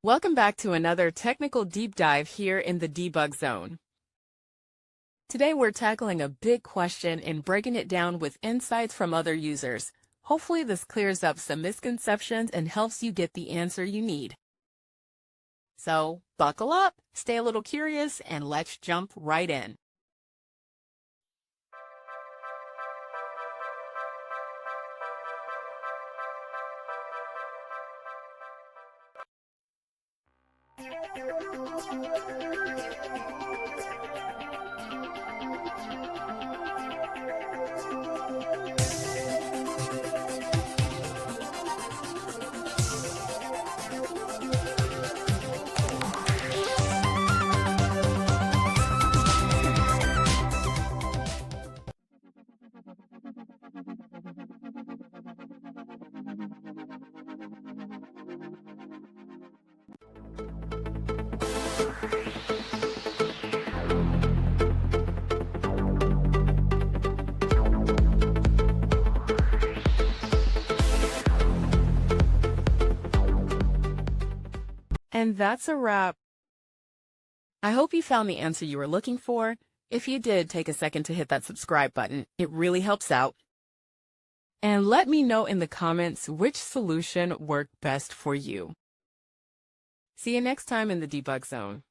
Welcome back to another technical deep dive here in the debug zone. Today we're tackling a big question and breaking it down with insights from other users. Hopefully this clears up some misconceptions and helps you get the answer you need. So buckle up, stay a little curious, and let's jump right in. And that's a wrap. I hope you found the answer you were looking for. If you did, take a second to hit that subscribe button. It really helps out. And let me know in the comments which solution worked best for you. See you next time in the debug zone.